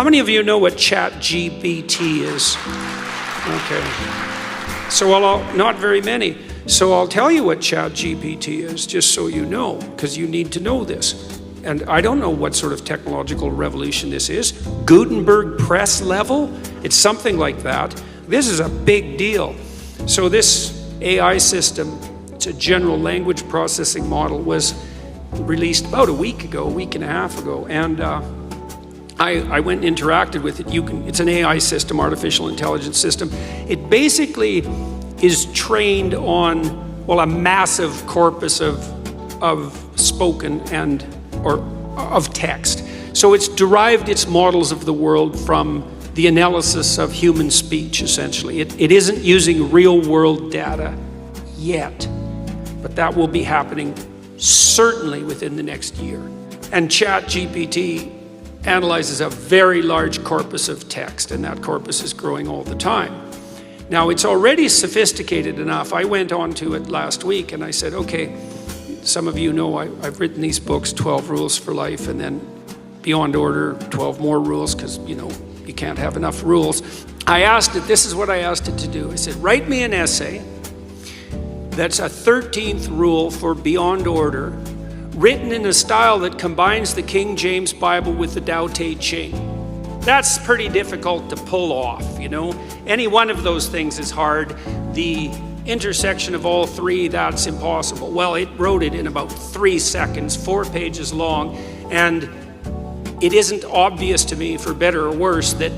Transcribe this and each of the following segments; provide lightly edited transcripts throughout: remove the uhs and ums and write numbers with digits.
How many of you know what Chatgpt is? Okay. So, not very many. So I'll tell you what Chatgpt is, just so you know, because you need to know this. And I don't know what sort of technological revolution this is. Gutenberg press level? It's something like that. This is a big deal. So this AI system, it's a general language processing model, was released about a week and a half ago. And I went and interacted with it. It's an AI system, artificial intelligence system. It basically is trained on, well, a massive corpus of spoken or of text. So it's derived its models of the world from the analysis of human speech, essentially. It isn't using real world data yet, but that will be happening certainly within the next year. And ChatGPT analyzes a very large corpus of text, and that corpus is growing all the time. Now, it's already sophisticated enough. I went on to it last week and I said, okay, some of you know I've written these books, 12 Rules for Life, and then Beyond Order, 12 more rules, because, you can't have enough rules. I asked it, this is what I asked it to do. I said, write me an essay that's a 13th rule for Beyond Order, written in a style that combines the King James Bible with the Tao Te Ching. That's pretty difficult to pull off, Any one of those things is hard. The intersection of all three, that's impossible. Well, it wrote it in about 3 seconds, 4 pages long, and it isn't obvious to me, for better or worse, that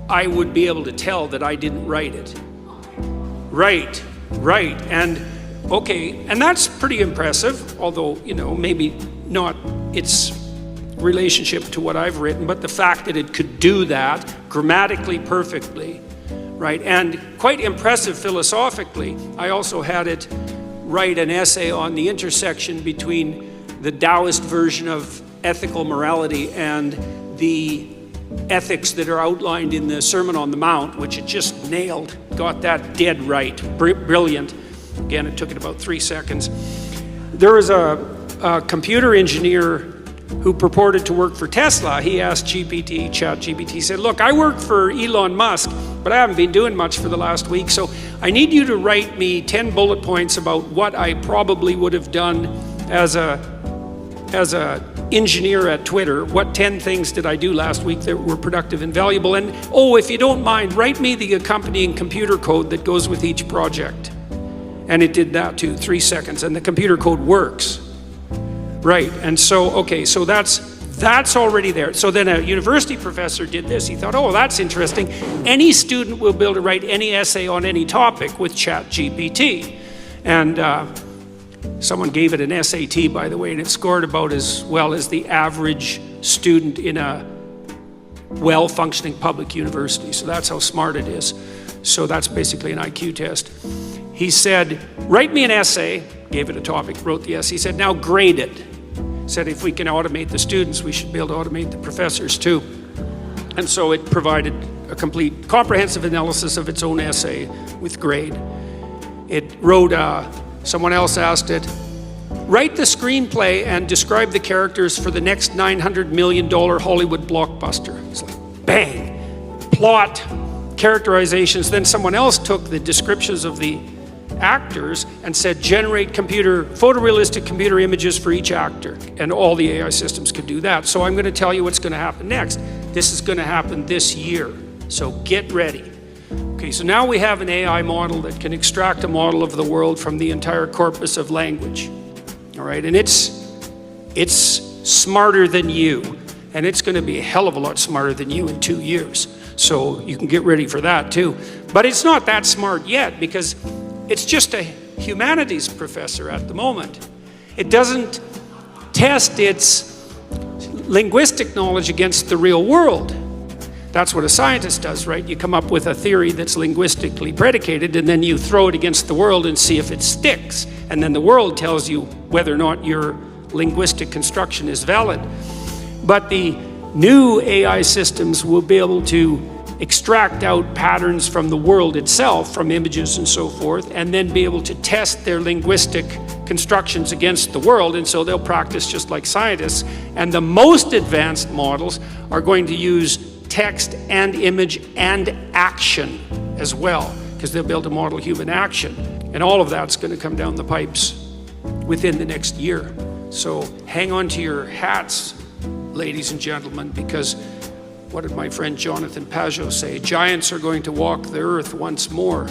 I would be able to tell that I didn't write it. Right. And okay, and that's pretty impressive, although, maybe not its relationship to what I've written, but the fact that it could do that grammatically perfectly, right? And quite impressive philosophically. I also had it write an essay on the intersection between the Taoist version of ethical morality and the ethics that are outlined in the Sermon on the Mount, which it just nailed, got that dead right, brilliant. Again, it took it about 3 seconds. There was a computer engineer who purported to work for Tesla. He asked ChatGPT, he said, look, I work for Elon Musk, but I haven't been doing much for the last week, so I need you to write me 10 bullet points about what I probably would have done as a engineer at Twitter. What 10 things did I do last week that were productive and valuable? And if you don't mind, write me the accompanying computer code that goes with each project. And it did that too, 3 seconds, and the computer code works. Right, and so that's already there. So then a university professor did this. He thought, that's interesting. Any student will be able to write any essay on any topic with ChatGPT. And someone gave it an SAT, by the way, and it scored about as well as the average student in a well-functioning public university. So that's how smart it is. So that's basically an IQ test. He said, write me an essay, gave it a topic, wrote the essay. He said, now grade it. Said if we can automate the students, we should be able to automate the professors too. And so it provided a complete comprehensive analysis of its own essay with grade. It wrote, someone else asked it, write the screenplay and describe the characters for the next $900 million Hollywood blockbuster. It's like, bang, plot, characterizations. Then someone else took the descriptions of the actors and said, generate photorealistic computer images for each actor. And all the AI systems could do that. So I'm going to tell you what's going to happen next. This is going to happen this year. So get ready. Okay, so now we have an AI model that can extract a model of the world from the entire corpus of language. All right, and it's smarter than you. And it's going to be a hell of a lot smarter than you in 2 years. So you can get ready for that too. But it's not that smart yet because it's just a humanities professor at the moment. It doesn't test its linguistic knowledge against the real world. That's what a scientist does, right? You come up with a theory that's linguistically predicated, and then you throw it against the world and see if it sticks. And then the world tells you whether or not your linguistic construction is valid. But the new AI systems will be able to extract out patterns from the world itself, from images and so forth, and then be able to test their linguistic constructions against the world. And so they'll practice just like scientists. And the most advanced models are going to use text and image and action as well, because they'll be able to model human action. And all of that's going to come down the pipes within the next year. So hang on to your hats, ladies and gentlemen, because what did my friend Jonathan Pajot say? Giants are going to walk the earth once more.